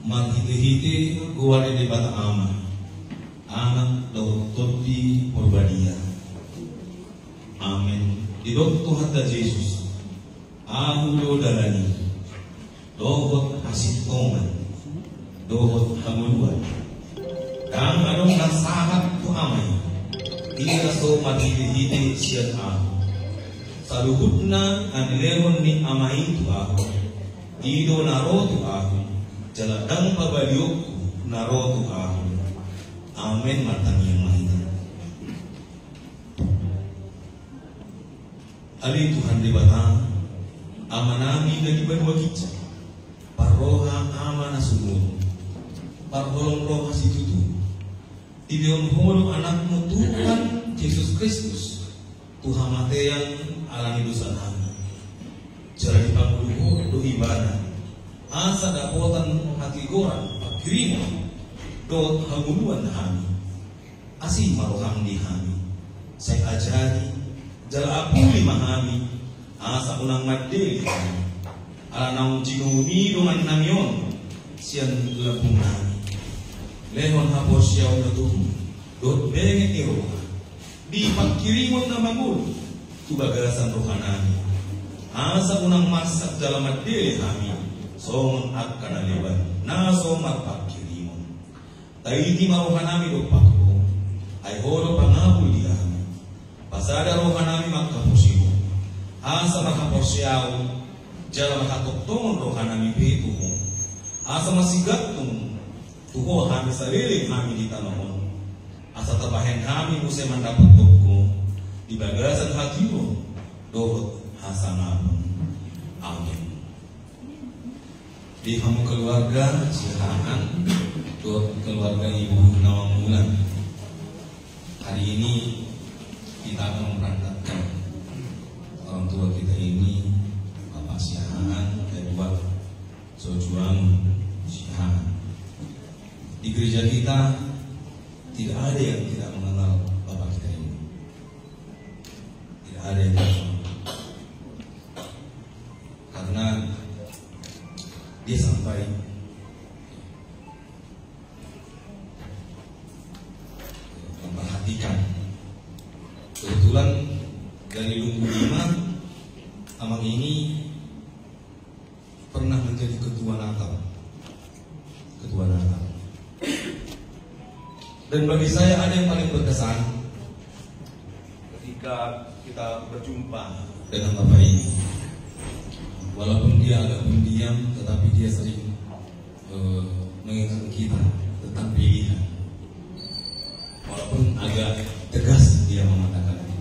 Maghiti-hiti gua di bata ama anak doktor di Purbadia. Amin. Didok Tuhan da Yesus. Aku do dalani. Dohot asitongan. Dohot hamuluan. Dang anong nasahat tu amay. Ila so maghiti-hiti siya ako. Saluhut na ang lehon ni amay tu ako. Ido naroto ako. Jaladang pabaliok naroto ako. Amen matang yang mahina. Ali Tuhan di batang amanami lagi berdua kita. Paroha amana sumur. Parholong roha si tutu. Tidion holo anakmu Tuhan Yesus Kristus. Tuhan mate yang alami dosa kami. Jadi panguluh do ibadah. Asa dapotan hati goran pagkirimo dot haguluan kami. Asih marohang di kami. Saya ajari jala apuli mahami. Asa unang madeli kami. Alanang jinuni dengan namion sian labung kami. Lehon hapos yaw na tuhum. Dot benget iroha. Di pagkirimon na magul. Tubagasan rohanami. Asa unang masak jala madeli kami. Somon at kanaliban na somat pagkirimon. Taiti marohanami do pakko. Ay holo pangapul di kami. Pasada rohanami magkapusiho. Asa makaposyaw. Jala makatoktongon rohanami beto mo. Asa masigat nung tuho kami sarili kami di tanahon. Asa tabahen kami musay mandapat toko. Di bagasan hati mo. Dohot hasanapon. Amin. Di kamu keluarga silakan untuk keluarga Ibu Nawang Bulan. Hari ini kita akan memberangkatkan orang tua kita ini, Bapak Siahaan, Edward Sojuang Siahaan. Di gereja kita tidak ada yang tidak mengenal Bapak kita ini. Tidak ada yang tidak mengenal. Karena dia sampai memperhatikan. Kebetulan dari Lumbu 5 Amang ini pernah menjadi ketua Natal. Dan bagi saya ada yang paling berkesan ketika kita berjumpa dengan Bapak ini. Walaupun dia agak pendiam, tetapi dia sering mengingatkan kita tentang pilihan. Walaupun agak tegas dia mengatakan ini.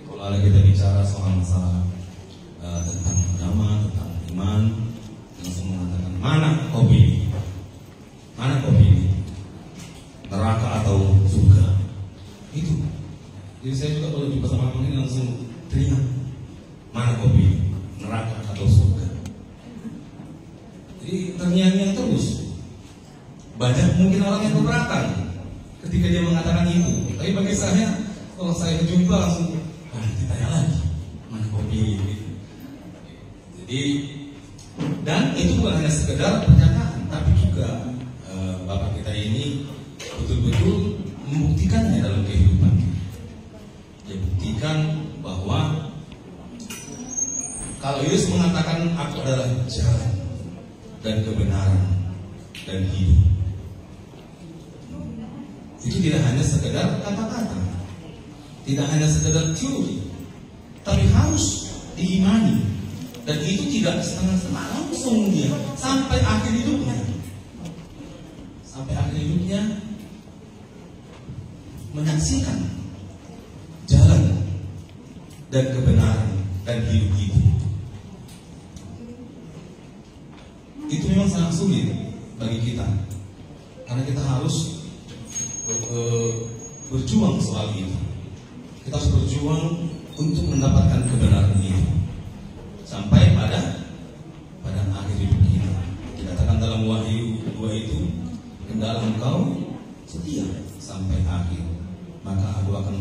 Kalau ada kita bicara soal masalah tentang agama, tentang iman, langsung mengatakan mana kau pilih? Mana kau pilih? Neraka atau surga? Itu. Jadi saya juga kalau jumpa sama orang ini langsung teringat mana kau pilih? Neraka atau surga. Jadi terngiang-ngiang terus. Banyak mungkin orang yang keberatan ketika dia mengatakan itu. Tapi bagi saya, kalau saya berjumpa langsung ditanya lagi mana kau pilih. Jadi dan itu bukan hanya sekedar pernyataan, tapi juga Bapak kita ini betul-betul membuktikannya dalam kehidupan. Dia buktikan bahwa kalau Yesus mengatakan aku adalah jalan dan kebenaran dan hidup, itu tidak hanya sekedar kata-kata, tidak hanya sekedar teori, tapi harus diimani. Dan itu tidak setengah-setengah, langsung dia sampai akhir hidupnya. Sampai akhir hidupnya menyaksikan jalan dan kebenaran dan hidup itu. Itu memang sangat sulit bagi kita, karena kita harus berjuang soal itu. Kita harus berjuang untuk mendapatkan kebenaran itu sampai pada akhir hidup kita. Dikatakan dalam Wahyu 2 itu, hendaklah engkau setia sampai akhir, maka aku akan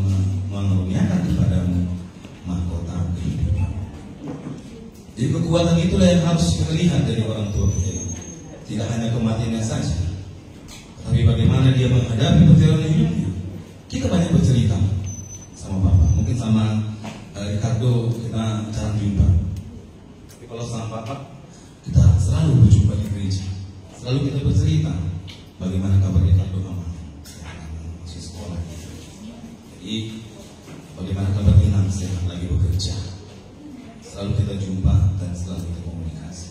mengaruniakan kepadamu mahkota kehidupan. Jadi kekuatan itulah yang harus kita lihat dari orang tua kita ini. tidak hanya kematiannya saja, tapi bagaimana dia menghadapi perjalanan hidupnya. Kita banyak bercerita sama Bapak, mungkin sama Ricardo kita jarang jumpa, tapi kalau sama Bapak kita selalu berjumpa di gereja, selalu kita bercerita bagaimana kabar Ricardo aman, masih sekolah. Jadi bagaimana kabar Inang sehat lagi bekerja, selalu kita jumpa dan selalu kita komunikasi.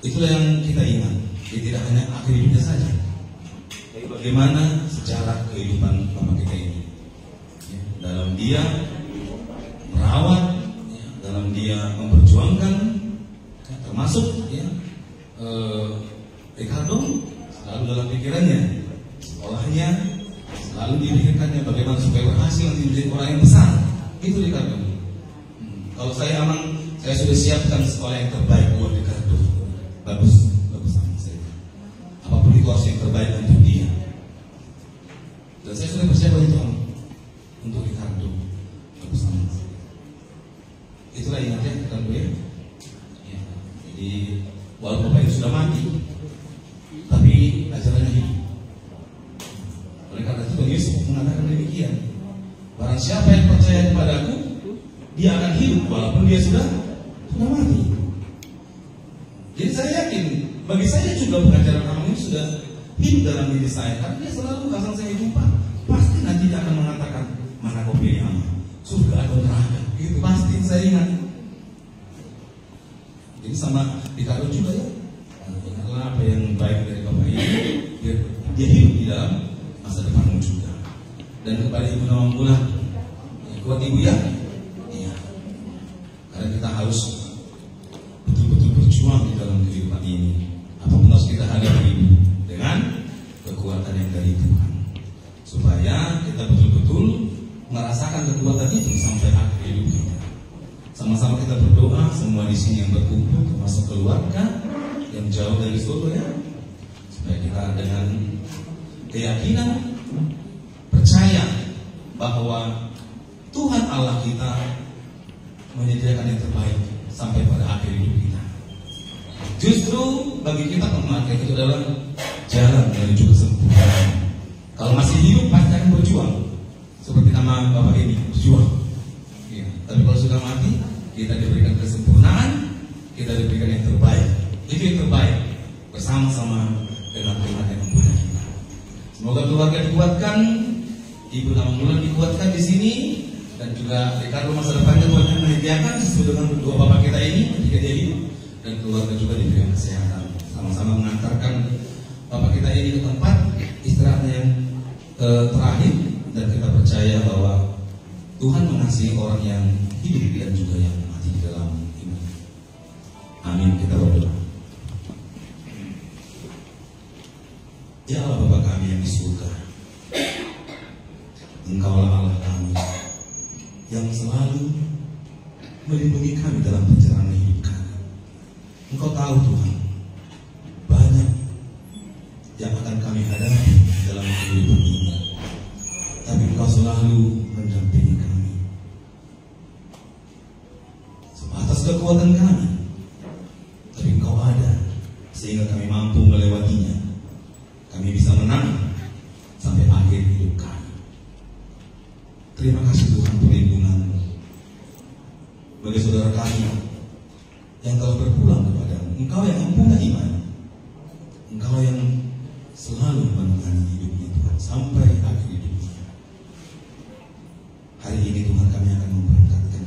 Itulah yang kita ingat. Jadi tidak hanya akhir hidupnya saja, tapi bagaimana sejarah kehidupan Bapak kita ini, ya, dalam dia merawat, ya, dalam dia memperjuangkan, ya, termasuk ya, Ricardo selalu dalam pikirannya sekolahnya, selalu dipikirkannya bagaimana supaya berhasil nanti menjadi orang yang besar. Itu Ricardo. Kalau saya aman, saya sudah siapkan sekolah yang terbaik buat Ricardo. Bagus sama saya. Apapun itu harus yang terbaik untuk dia. Dan saya sudah persiapkan itu untuk Ricardo. Bagus sama saya. Itulah ingatnya Ricardo ya. Jadi walaupun Bapak itu sudah mati, tapi ajarannya hidup. Oleh karena itu Yesus mengatakan demikian. Barang siapa yang percaya kepadaku, dia akan hidup walaupun dia sudah mati. Jadi saya yakin, bagi saya juga pengajaran Amang ini sudah hidup dalam diri saya. Karena dia selalu kasang saya jumpa, pasti nanti dia akan mengatakan, mana kau pilih Amang, surga atau neraka. Itu pasti saya ingat. Jadi sama Ricardo juga ya, dengarlah apa yang baik dari Bapak ini, biar dia hidup di dalam masa depanmu juga. Dan kepada Ibu Nawang Bulan, kuat Ibu ya. Karena kita harus betul-betul berjuang di dalam kehidupan ini. Apapun harus kita hadapi dengan kekuatan yang dari Tuhan, supaya kita betul-betul merasakan kekuatan itu sampai akhir hidup kita. Sama-sama kita berdoa, semua di sini yang berkumpul, termasuk keluarga yang jauh dari surga ya, supaya kita dengan keyakinan percaya bahwa Tuhan Allah kita menyediakan yang terbaik sampai pada akhir hidup kita. Justru bagi kita kematian itu adalah jalan menuju kesempurnaan. Kalau masih hidup pasti akan berjuang, seperti nama Bapak ini, berjuang ya. Tapi kalau sudah mati, kita diberikan kesempurnaan, kita diberikan yang terbaik. Itu yang terbaik, bersama-sama dengan Tuhan yang kepada kita. Semoga keluarga dikuatkan, Ibu Nawang Bulan dikuatkan di sini, dan juga Ricardo masa depannya Tuhan yang menyediakan sesuai dengan doa Bapak kita ini ketika dia hidup, dan keluarga juga diberikan kesehatan. Sama-sama mengantarkan Bapak kita ini ke tempat istirahatnya yang terakhir, dan kita percaya bahwa Tuhan mengasihi orang yang hidup dan juga yang mati di dalam iman. Amin. Kita berdoa. Ya Allah Bapa kami yang di surga, Engkaulah Allah kami yang selalu melindungi kami dalam perjalanan hidup kami. Engkau tahu Tuhan, banyak yang akan kami hadapi dalam kehidupan ini, tapi Engkau selalu mendampingi kami. Sebatas kekuatan kami, tapi Engkau ada sehingga kami mampu melewatinya. Kami bisa menang sampai akhir hidup kami. Terima kasih Tuhan perlindungan-Mu bagi saudara kami yang telah berpulang kepada-Mu. Engkau yang mempunyai iman, Engkau yang selalu menemani hidupnya Tuhan sampai akhir hidupnya. Hari ini Tuhan kami akan memberangkatkan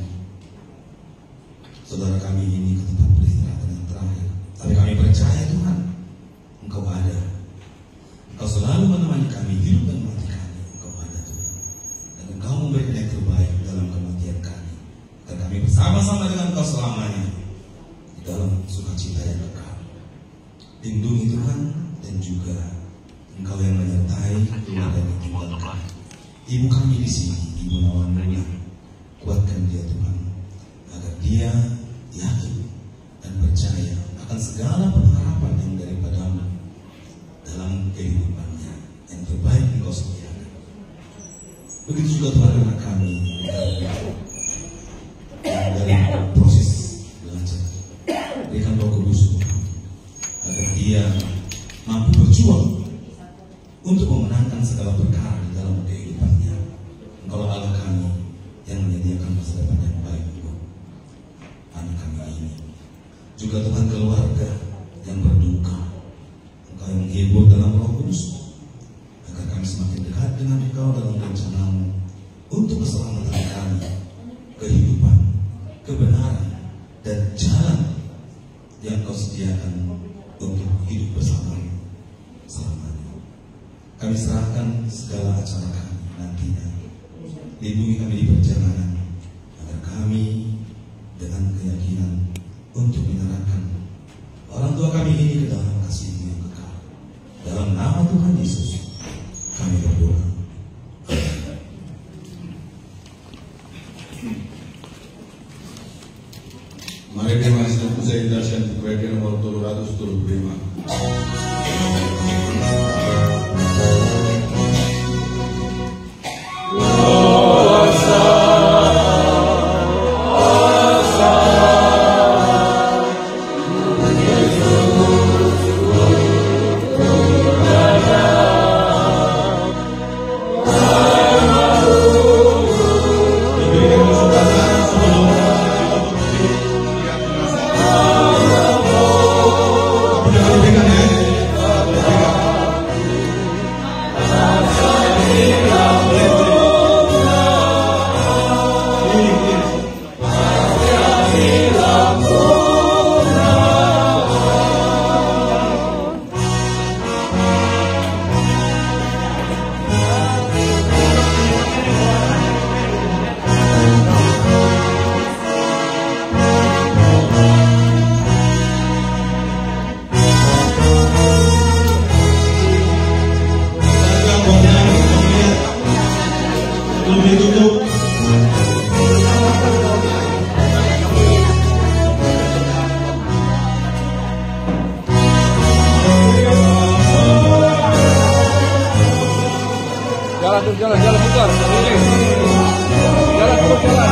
saudara kami ini ke tempat peristirahatan yang terakhir. Tapi kami percaya Tuhan, Engkau ada. Engkau selalu menemani kami hidup dan mati kami. Engkau ada Tuhan, dan Engkau memberikan yang terbaik dalam kematian kami, dan kami bersama-sama dengan Engkau selamanya di dalam sukacita yang kekal. Lindungi Tuhan, dan juga Engkau yang menyertai keluarga yang ditinggalkan. Ibu kami di sini, Ibu Nawang Bulan, kuatkan dia Tuhan, agar dia yakin dan percaya akan segala pengharapan yang daripada-Mu dalam kehidupannya. Yang terbaik Engkau sediakan. Begitu juga Tuhan anak kami yang dari proses belajar, berikan Roh Kudus Tuhan, agar dia dia mampu berjuang untuk memenangkan segala perkara di dalam kehidupannya. Engkau Allah kami yang menyediakan masa depan yang baik untuk anak kami ini. Juga Tuhan keluarga yang berduka, Engkau yang menghibur dalam Roh Kudus, agar kami semakin dekat dengan Engkau dalam rencanamu untuk keselamatan kami, kehidupan, kebenaran, dan jalan yang Kau sediakan untuk hidup bersama selamanya. Kami serahkan segala acara kami nantinya. Lindungi kami di perjalanan, agar kami dengan keyakinan untuk menyerahkan orang tua kami ini ke dalam kasih-Mu yang kekal. Dalam nama Tuhan Yesus kami berdoa. Mari kita masuk usai dasar bagian nomor 275. Jalan putar. Jalan terus jalan.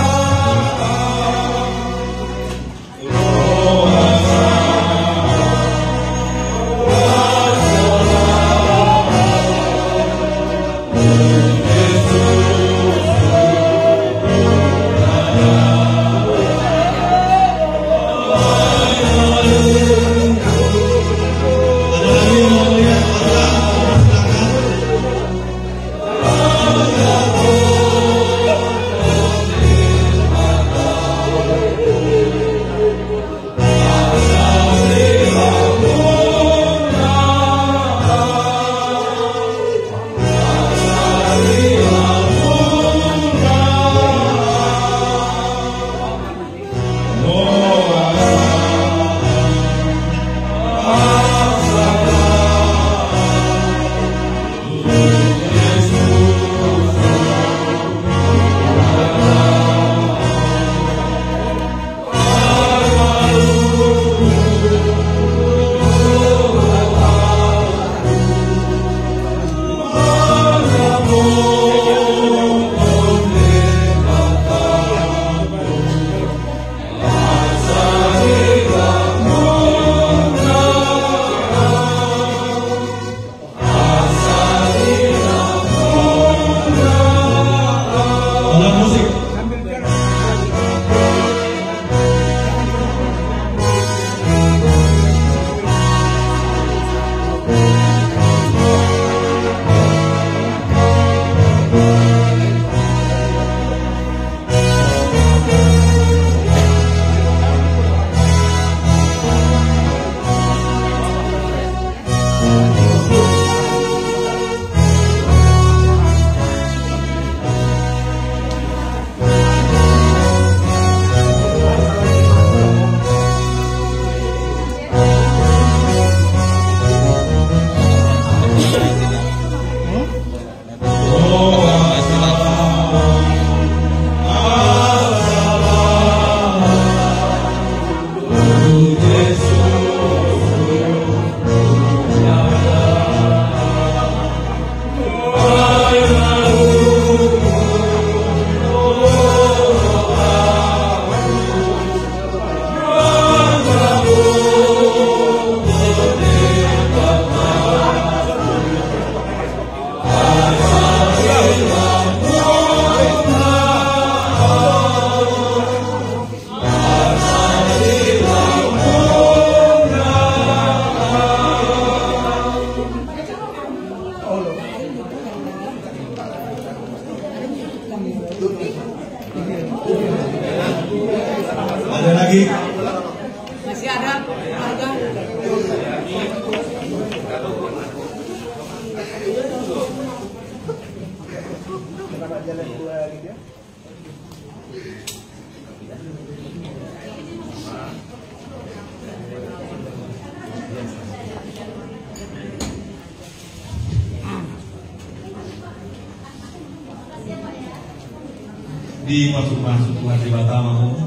Di masuk-masuk Tuhan Batamahu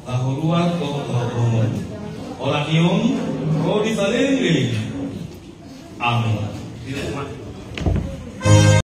tahuluat kau tahuluat olah iong kau disaling. Amin.